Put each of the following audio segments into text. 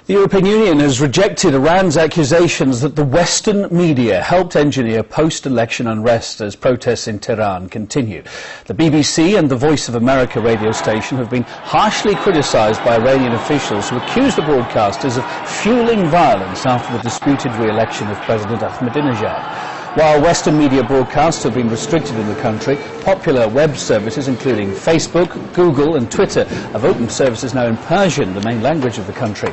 The European Union has rejected Iran's accusations that the Western media helped engineer post-election unrest as protests in Tehran continue. The BBC and the Voice of America radio station have been harshly criticised by Iranian officials who accuse the broadcasters of fueling violence after the disputed re-election of President Ahmadinejad. While Western media broadcasts have been restricted in the country, popular web services including Facebook, Google and Twitter have opened services now in Persian, the main language of the country.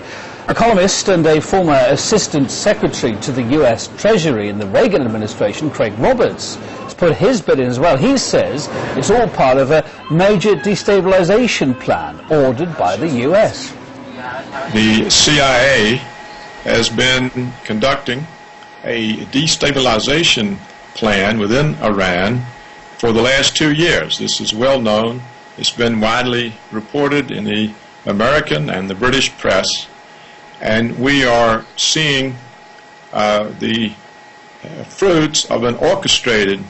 A columnist and a former assistant secretary to the US Treasury in the Reagan administration, Craig Roberts, has put his bit in as well. He says it's all part of a major destabilization plan ordered by the US. The CIA has been conducting a destabilization plan within Iran for the last 2 years. This is well known. It's been widely reported in the American and the British press, and we are seeing the fruits of an orchestrated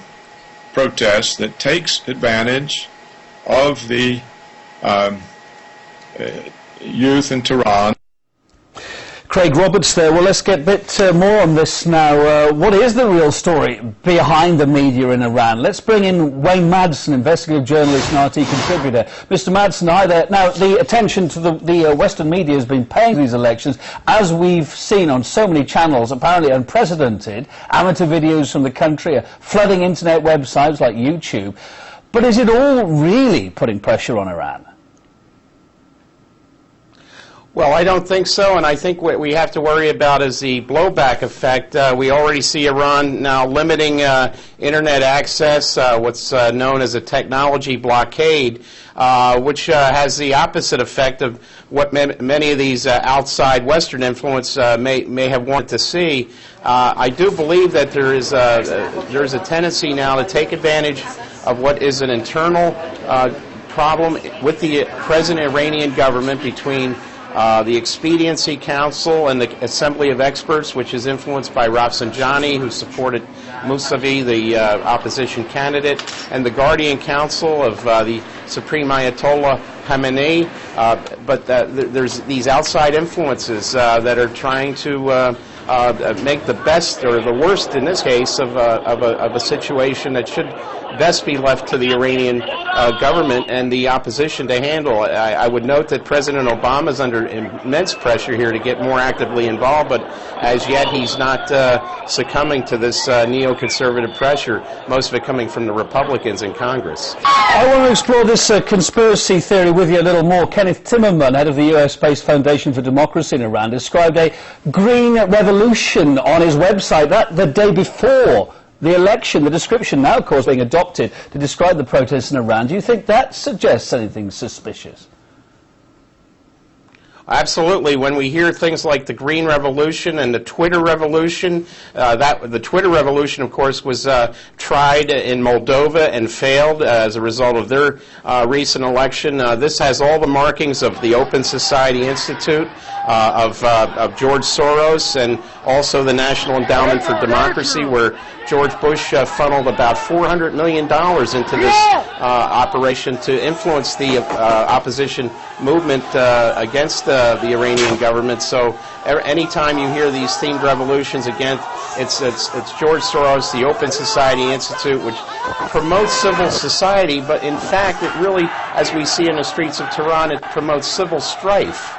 protest that takes advantage of the youth in Tehran. Craig Roberts there. Well, let's get a bit more on this now. What is the real story behind the media in Iran? Let's bring in Wayne Madsen, investigative journalist and RT contributor. Mr. Madsen, hi there. Now, the attention to the Western media has been paying these elections, as we've seen on so many channels, apparently unprecedented. Amateur videos from the country are flooding internet websites like YouTube. But is it all really putting pressure on Iran? Well, I don't think so, and I think what we have to worry about is the blowback effect. We already see Iran now limiting internet access, what's known as a technology blockade, which has the opposite effect of what many of these outside Western influence may have wanted to see. I do believe that there is a tendency now to take advantage of what is an internal problem with the present Iranian government between the Expediency Council and the Assembly of Experts, which is influenced by Rafsanjani, who supported Mousavi, the opposition candidate, and the Guardian Council of the Supreme Ayatollah Khamenei. But there's these outside influences that are trying to make the best, or the worst in this case, of a situation that should best be left to the Iranian government and the opposition to handle. I would note that President Obama is under immense pressure here to get more actively involved, but as yet he's not succumbing to this neoconservative pressure, most of it coming from the Republicans in Congress. I want to explore this conspiracy theory with you a little more. Kenneth Timmerman, head of the US-based Foundation for Democracy in Iran, described a green revolution on his website that the day before the election. The description now, of course, being adopted to describe the protests in Iran. Do you think that suggests anything suspicious? Absolutely. When we hear things like the Green Revolution and the Twitter Revolution, the Twitter Revolution, of course, was tried in Moldova and failed as a result of their recent election. This has all the markings of the Open Society Institute, of George Soros, and also the National Endowment for Democracy, where George Bush funneled about $400 million into this operation to influence the opposition movement against the Iranian government. So anytime you hear these themed revolutions, again, it's George Soros, the Open Society Institute, which promotes civil society, but in fact it really, as we see in the streets of Tehran, it promotes civil strife.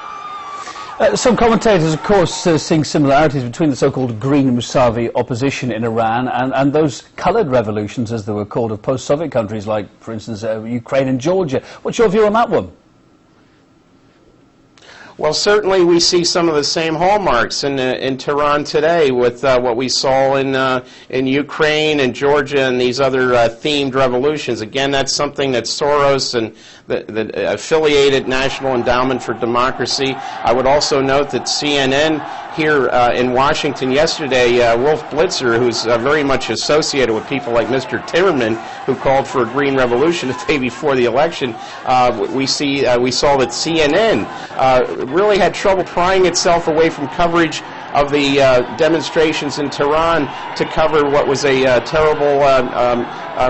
Some commentators, of course, seeing similarities between the so-called Green Mousavi opposition in Iran and those coloured revolutions, as they were called, of post-Soviet countries like, for instance, Ukraine and Georgia. What's your view on that one? Well, certainly we see some of the same hallmarks in Tehran today with what we saw in Ukraine and Georgia and these other themed revolutions. Again, that's something that Soros and the affiliated National Endowment for Democracy. I would also note that CNN here in Washington yesterday, Wolf Blitzer, who's very much associated with people like Mr. Timmerman, who called for a green revolution the day before the election, we saw that CNN really had trouble prying itself away from coverage of the demonstrations in Tehran to cover what was a terrible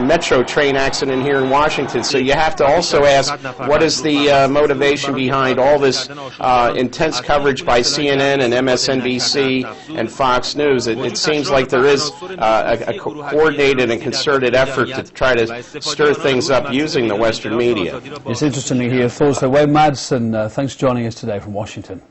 metro train accident here in Washington. So you have to also ask, what is the motivation behind all this intense coverage by CNN and MSNBC and Fox News? It seems like there is a coordinated and concerted effort to try to stir things up using the Western media. It's interesting to hear your thoughts there. Wayne Madsen, thanks for joining us today from Washington.